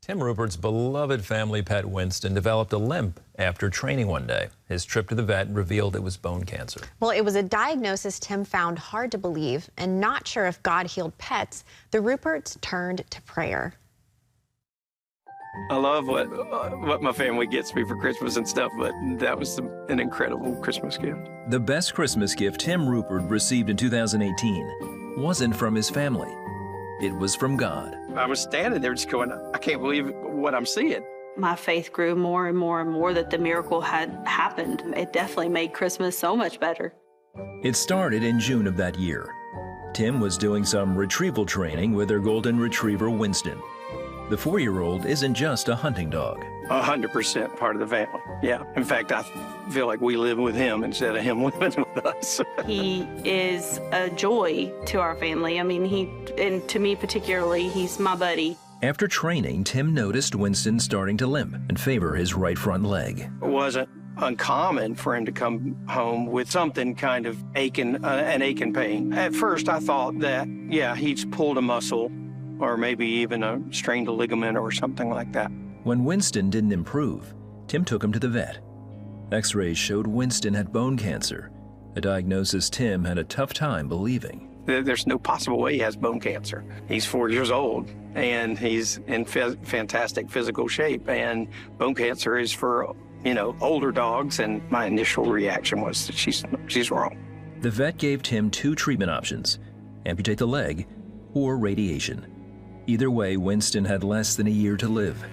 Tim Rupert's beloved family pet Winston developed a limp after training one day. His trip to the vet revealed it was bone cancer. Well, it was a diagnosis Tim found hard to believe, and not sure if God healed pets, the Ruperts turned to prayer. I love what my family gets me for Christmas and stuff, but that was an incredible Christmas gift. The best Christmas gift Tim Rupert received in 2018 wasn't from his family. It was from God. I was standing there just going, I can't believe what I'm seeing. My faith grew more and more and more that the miracle had happened. It definitely made Christmas so much better. It started in June of that year. Tim was doing some retrieval training with their golden retriever, Winston. The 4-year-old isn't just a hunting dog. 100% part of the family, yeah. In fact, I feel like we live with him instead of him living with us. He is a joy to our family. I mean, and to me particularly, he's my buddy. After training, Tim noticed Winston starting to limp and favor his right front leg. It wasn't uncommon for him to come home with something kind of an aching pain. At first, I thought that, yeah, he's pulled a muscle or maybe even strained a ligament or something like that. When Winston didn't improve, Tim took him to the vet. X-rays showed Winston had bone cancer, a diagnosis Tim had a tough time believing. There's no possible way he has bone cancer. He's 4 years old, and he's in fantastic physical shape, and bone cancer is for, older dogs, and my initial reaction was that she's wrong. The vet gave Tim 2 treatment options: amputate the leg or radiation. Either way, Winston had less than a year to live.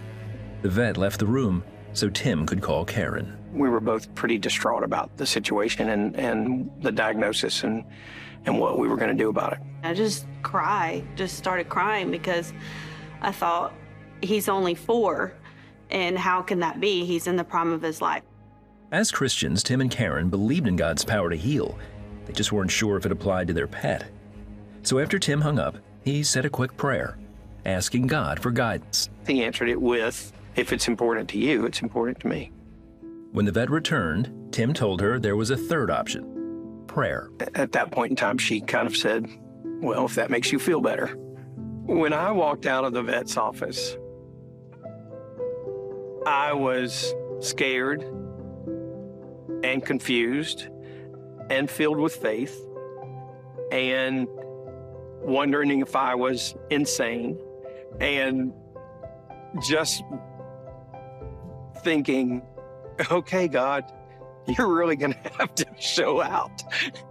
The vet left the room so Tim could call Karen. We were both pretty distraught about the situation and the diagnosis and what we were going to do about it. I just started crying because I thought, he's only 4, and how can that be? He's in the prime of his life. As Christians, Tim and Karen believed in God's power to heal. They just weren't sure if it applied to their pet. So after Tim hung up, he said a quick prayer, asking God for guidance. He answered it with, if it's important to you, it's important to me. When the vet returned, Tim told her there was a third option: prayer. At that point in time, she kind of said, well, if that makes you feel better. When I walked out of the vet's office, I was scared and confused and filled with faith and wondering if I was insane and just thinking, okay, God, you're really going to have to show out.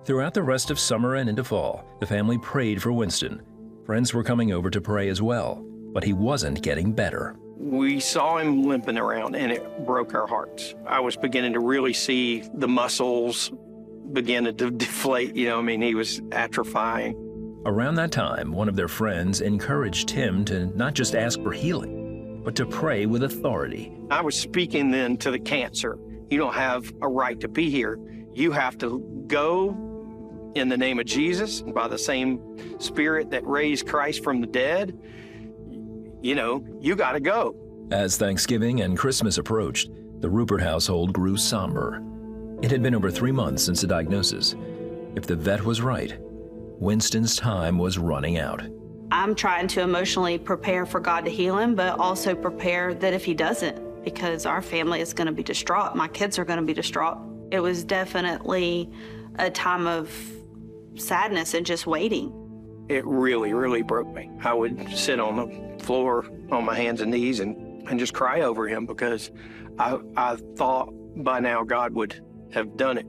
Throughout the rest of summer and into fall, the family prayed for Winston. Friends were coming over to pray as well, but he wasn't getting better. We saw him limping around, and it broke our hearts. I was beginning to really see the muscles begin to deflate. He was atrophying. Around that time, one of their friends encouraged Tim to not just ask for healing, but to pray with authority. I was speaking then to the cancer. You don't have a right to be here. You have to go in the name of Jesus, by the same Spirit that raised Christ from the dead. You got to go. As Thanksgiving and Christmas approached, the Rupert household grew somber. It had been over 3 months since the diagnosis. If the vet was right, Winston's time was running out. I'm trying to emotionally prepare for God to heal him, but also prepare that if he doesn't, because our family is going to be distraught. My kids are going to be distraught. It was definitely a time of sadness and just waiting. It really, really broke me. I would sit on the floor on my hands and knees and just cry over him because I thought by now God would have done it.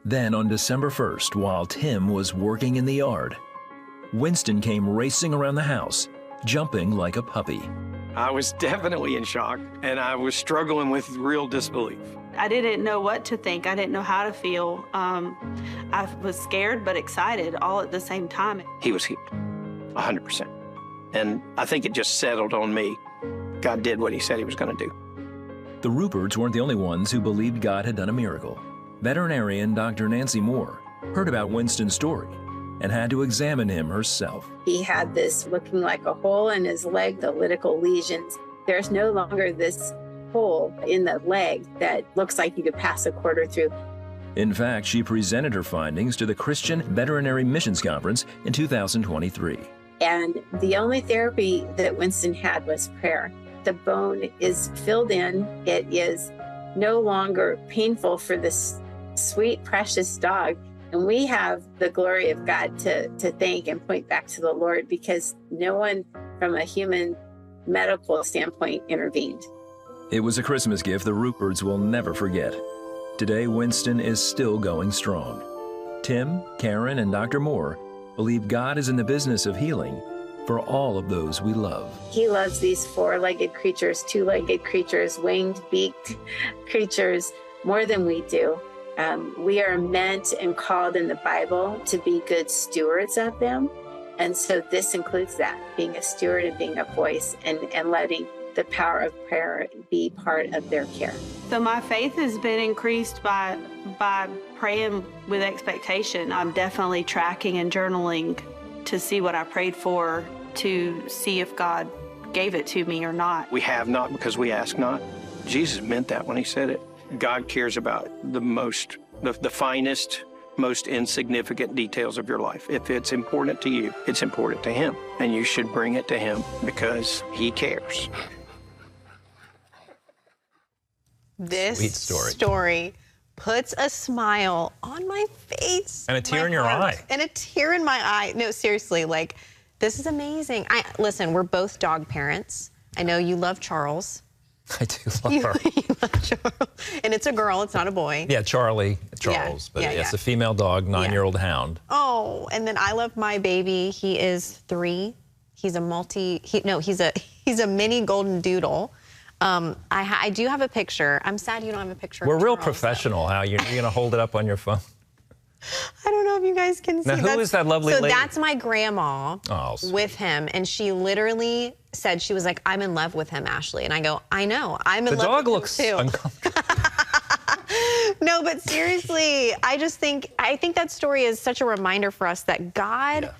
Then on December 1st, while Tim was working in the yard, Winston came racing around the house, jumping like a puppy. I was definitely in shock, and I was struggling with real disbelief. I didn't know what to think. I didn't know how to feel. I was scared but excited all at the same time. He was healed, 100%. And I think it just settled on me. God did what he said he was going to do. The Ruperts weren't the only ones who believed God had done a miracle. Veterinarian Dr. Nancy Moore heard about Winston's story and had to examine him herself. He had this looking like a hole in his leg, the lytical lesions. There's no longer this hole in the leg that looks like you could pass a quarter through. In fact, she presented her findings to the Christian Veterinary Missions Conference in 2023. And the only therapy that Winston had was prayer. The bone is filled in. It is no longer painful for this sweet, precious dog. And we have the glory of God to thank and point back to the Lord, because no one from a human medical standpoint intervened. It was a Christmas gift the Rupards will never forget. Today, Winston is still going strong. Tim, Karen, and Dr. Moore believe God is in the business of healing for all of those we love. He loves these four-legged creatures, two-legged creatures, winged, beaked creatures more than we do. We are meant and called in the Bible to be good stewards of them. And so this includes that, being a steward and being a voice and letting the power of prayer be part of their care. So my faith has been increased by praying with expectation. I'm definitely tracking and journaling to see what I prayed for, to see if God gave it to me or not. We have not because we ask not. Jesus meant that when he said it. God cares about the finest, most insignificant details of your life. If it's important to you, it's important to him. And you should bring it to him because he cares. This Sweet story puts a smile on my face. And a tear in your eye. And a tear in my eye. No, seriously, like, this is amazing. Listen, we're both dog parents. I know you love Charles. I do love her. You love Charles. And it's a girl, it's not a boy. Yeah, Charles, but yeah, it's a female dog, 9-year-old hound. Oh, and then I love my baby. He is 3. He's a he's a mini golden doodle. I do have a picture. I'm sad you don't have a picture. We're of real Charles, professional. How you're going to hold it up on your phone? I don't know if you guys can see. Now, who is that lovely lady? So that's my grandma with him, and she literally said, she was like, "I'm in love with him, Ashley." And I go, "I know, I'm in love with him too." The dog looks uncomfortable. No, but seriously, I think that story is such a reminder for us that God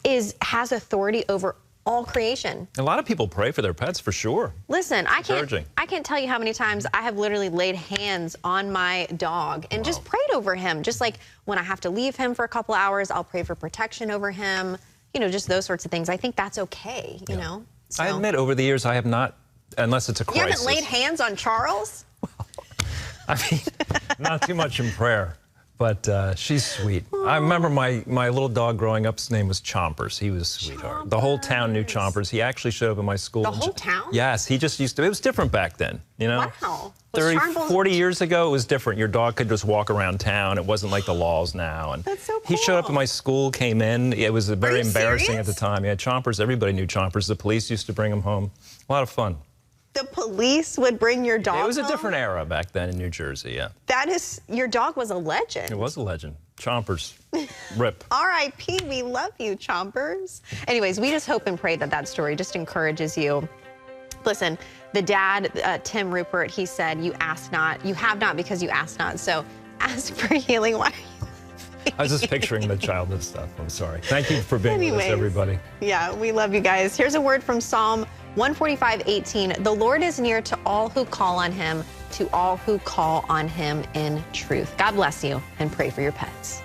has authority over all creation. A lot of people pray for their pets, for sure. Listen, I can't tell you how many times I have literally laid hands on my dog and just prayed over him. Just like when I have to leave him for a couple hours, I'll pray for protection over him. You know, just those sorts of things. I think that's okay, you know? So. I admit, over the years, I have not, unless it's a crisis. You haven't laid hands on Charles? Well, I mean, not too much in prayer. But she's sweet. I remember my little dog growing up, his name was Chompers. He was a sweetheart. The whole town knew Chompers. He actually showed up in my school. The whole town? Yes, he just used to. It was different back then, you know? Wow. 40 years ago, it was different. Your dog could just walk around town. It wasn't like the laws now. And that's so cool. He showed up in my school, came in. It was very embarrassing serious? at the time. Yeah, Chompers, everybody knew Chompers. The police used to bring him home. A lot of fun. The police would bring your dog home? It was a different era back then in New Jersey, yeah. Your dog was a legend. It was a legend. Chompers. Rip. R.I.P. We love you, Chompers. Anyways, we just hope and pray that story just encourages you. Listen, the dad, Tim Rupert, he said, you have not because you ask not. So ask for healing. Why? I was just picturing the childhood stuff. I'm sorry. Thank you for being with us, everybody. Yeah, we love you guys. Here's a word from Psalm 145:18. The Lord is near to all who call on him, to all who call on him in truth. God bless you, and pray for your pets.